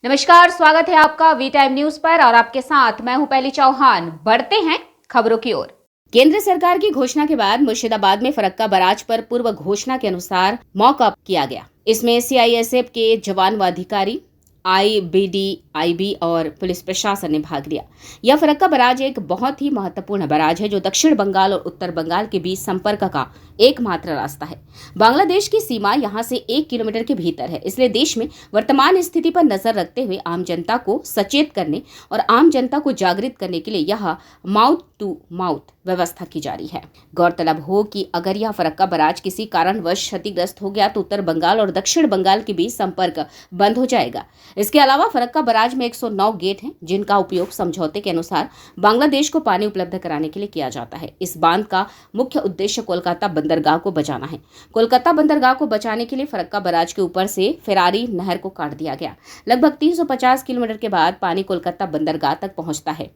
नमस्कार, स्वागत है आपका वी टाइम न्यूज पर और आपके साथ मैं हूं पहली चौहान। बढ़ते हैं खबरों की ओर। केंद्र सरकार की घोषणा के बाद मुर्शिदाबाद में फरक्का बराज पर पूर्व घोषणा के अनुसार मॉक अप किया गया। इसमें सीआईएसएफ के जवान व अधिकारी, आईबीडीआईबी और पुलिस प्रशासन ने भाग लिया। यह फरक्का बराज एक बहुत ही महत्वपूर्ण बराज है जो दक्षिण बंगाल और उत्तर बंगाल के बीच संपर्क का एकमात्र रास्ता है। बांग्लादेश की सीमा यहां से 1 किलोमीटर के भीतर है, इसलिए देश में वर्तमान स्थिति पर नजर रखते हुए आम जनता को सचेत करने और आम जनता को जागृत करने के लिए यह माउथ टू माउथ व्यवस्था की जा रही है। गौरतलब हो कि अगर यह फरक्का बराज किसी कारणवश क्षतिग्रस्त हो गया तो उत्तर बंगाल और दक्षिण बंगाल के बीच संपर्क बंद हो जाएगा। इसके अलावा फरक्का बराज में 109 गेट हैं जिनका उपयोग समझौते के अनुसार बांग्लादेश को पानी उपलब्ध कराने के लिए किया जाता है। इस बांध का मुख्य उद्देश्य कोलकाता बंदरगाह को बचाना है। कोलकाता बंदरगाह को बचाने के लिए फरक्का बराज के ऊपर से फेरारी नहर को काट दिया गया। लगभग 350 किलोमीटर के बाद पानी कोलकाता बंदरगाह तक पहुंचता है,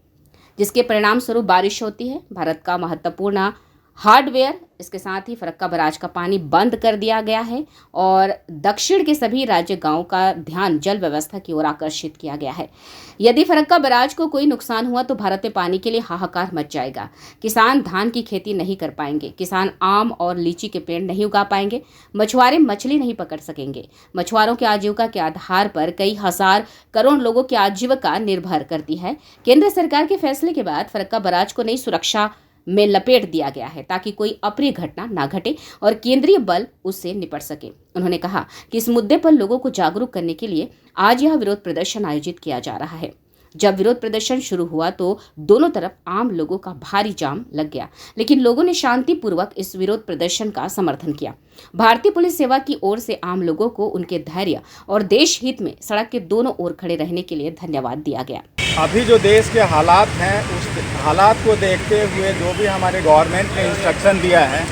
जिसके परिणाम स्वरूप बारिश होती है। भारत का महत्वपूर्ण हार्डवेयर, इसके साथ ही फरक्का बराज का पानी बंद कर दिया गया है और दक्षिण के सभी राज्य गांवों का ध्यान जल व्यवस्था की ओर आकर्षित किया गया है। यदि फरक्का बराज को कोई नुकसान हुआ तो भारत में पानी के लिए हाहाकार मच जाएगा। किसान धान की खेती नहीं कर पाएंगे, किसान आम और लीची के पेड़ नहीं उगा पाएंगे, मछुआरे मछली नहीं पकड़ सकेंगे। मछुआरों की आजीविका के आधार पर कई हजार करोड़ लोगों की आजीविका निर्भर करती है। केंद्र सरकार के फैसले के बाद फरक्का बराज को नई सुरक्षा में लपेट दिया गया है ताकि कोई अप्रिय घटना ना घटे और केंद्रीय बल उससे निपट सके। उन्होंने कहा कि इस मुद्दे पर लोगों को जागरूक करने के लिए आज यह विरोध प्रदर्शन आयोजित किया जा रहा है। जब विरोध प्रदर्शन शुरू हुआ तो दोनों तरफ आम लोगों का भारी जाम लग गया, लेकिन लोगों ने शांतिपूर्वक इस विरोध प्रदर्शन का समर्थन किया। भारतीय पुलिस सेवा की ओर से आम लोगों को उनके धैर्य और देश हित में सड़क के दोनों ओर खड़े रहने के लिए धन्यवाद दिया गया। अभी जो देश के हालात हैं उस हालात को देखते हुए जो भी हमारे गवर्नमेंट ने इंस्ट्रक्शन दिया है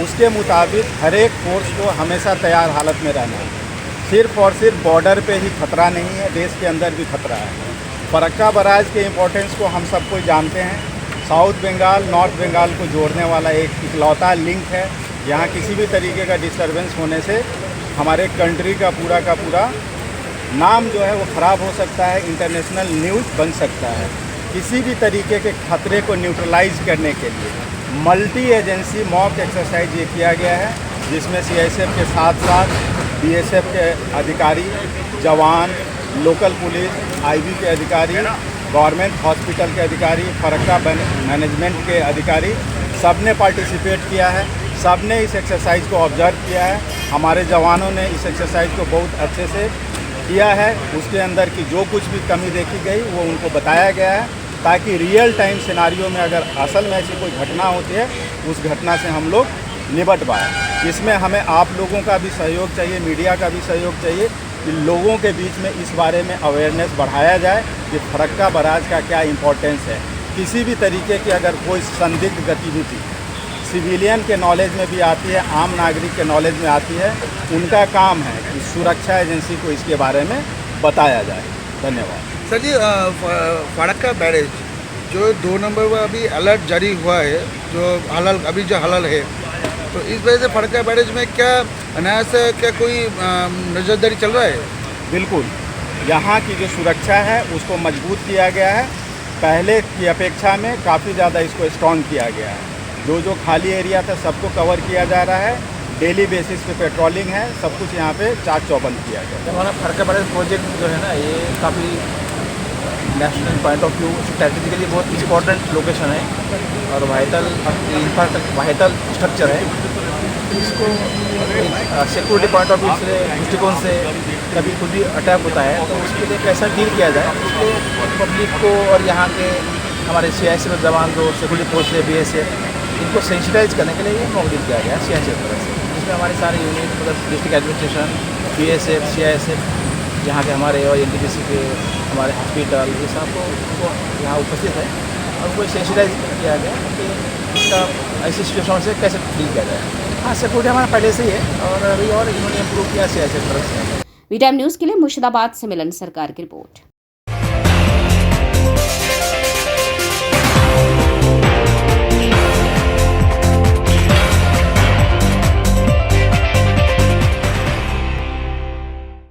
उसके मुताबिक हर एक फोर्स को हमेशा तैयार हालत में रहना है। सिर्फ और सिर्फ बॉर्डर पे ही खतरा नहीं है, देश के अंदर भी खतरा है। फरक्का बराज के इम्पोर्टेंस को हम सबको जानते हैं। साउथ बंगाल नॉर्थ बंगाल को जोड़ने वाला एक इकलौता लिंक है। यहाँ किसी भी तरीके का डिस्टर्बेंस होने से हमारे कंट्री का पूरा नाम जो है वो ख़राब हो सकता है, इंटरनेशनल न्यूज़ बन सकता है। किसी भी तरीके के खतरे को न्यूट्रलाइज करने के लिए मल्टी एजेंसी मॉक एक्सरसाइज ये किया गया है, जिसमें सीआईएसएफ के साथ साथ बीएसएफ के अधिकारी, जवान, लोकल पुलिस, आईबी के अधिकारी, गवर्नमेंट हॉस्पिटल के अधिकारी, फरक्का मैनेजमेंट के अधिकारी, सब ने पार्टिसिपेट किया है। सब ने इस एक्सरसाइज को ऑब्जर्व किया है। हमारे जवानों ने इस एक्सरसाइज को बहुत अच्छे से किया है। उसके अंदर की जो कुछ भी कमी देखी गई वो उनको बताया गया है, ताकि रियल टाइम सिनारियो में अगर असल में ऐसी कोई घटना होती है उस घटना से हम लोग निपट पाए। इसमें हमें आप लोगों का भी सहयोग चाहिए, मीडिया का भी सहयोग चाहिए कि लोगों के बीच में इस बारे में अवेयरनेस बढ़ाया जाए कि फरक्का बराज का क्या इम्पोर्टेंस है। किसी भी तरीके की अगर कोई संदिग्ध गतिविधि सिविलियन के नॉलेज में भी आती है, आम नागरिक के नॉलेज में आती है, उनका काम है कि सुरक्षा एजेंसी को इसके बारे में बताया जाए। धन्यवाद। सर जी, फरक्का बैरेज जो 2 नंबर में अभी अलर्ट जारी हुआ है, जो हालल है, तो इस वजह से फरक्का बैरेज में क्या अनायास क्या कोई नजरदारी चल रहा है? बिल्कुल, यहाँ की जो सुरक्षा है उसको मजबूत किया गया है। पहले की अपेक्षा में काफ़ी ज़्यादा इसको स्ट्रॉन्ग किया गया है। जो खाली एरिया था सबको कवर किया जा रहा है। डेली बेसिस पे पेट्रोलिंग है, सब कुछ यहाँ पे चाक चौबंद किया गया है। हमारा फरक्का बराज प्रोजेक्ट जो है ना, ये काफ़ी national point of view strategically बहुत इम्पोर्टेंट लोकेशन है और वाइटल स्ट्रक्चर है। इसको सिक्योरिटी पॉइंट ऑफ व्यू से दृष्टिकोण से कभी कुछ भी अटैक होता है तो उसके लिए कैसा डील किया जाए, इसलिए पब्लिक को और यहाँ के हमारे सीआईएसएफ जवान जो सिक्योरिटी फोर्स है, बीएसएफ, इनको सेंसिटाइज करने के लिए ये मॉक ड्रिल किया गया है सीआईएसएफ तरफ से, जिसमें हमारे सारे यूनिट मतलब डिस्ट्रिक्ट एडमिनिस्ट्रेशन, बीएसएफ, सीआईएसएफ, यहाँ के हमारे और एनटीपीसी के हमारे हॉस्पिटल, ये सब को यहाँ उपस्थित है और उनको सेंसिटाइज किया गया कि इसका ऐसी सिचुएशन से कैसे डील किया जाए। हाँ, सिक्योरिटी हमारा पहले से ही है और अभी और इन्होंने इम्प्रूव किया सीआईएसएफ तरफ से। वी टाइम न्यूज के लिए मुर्शिदाबाद से मिलन सरकार की रिपोर्ट।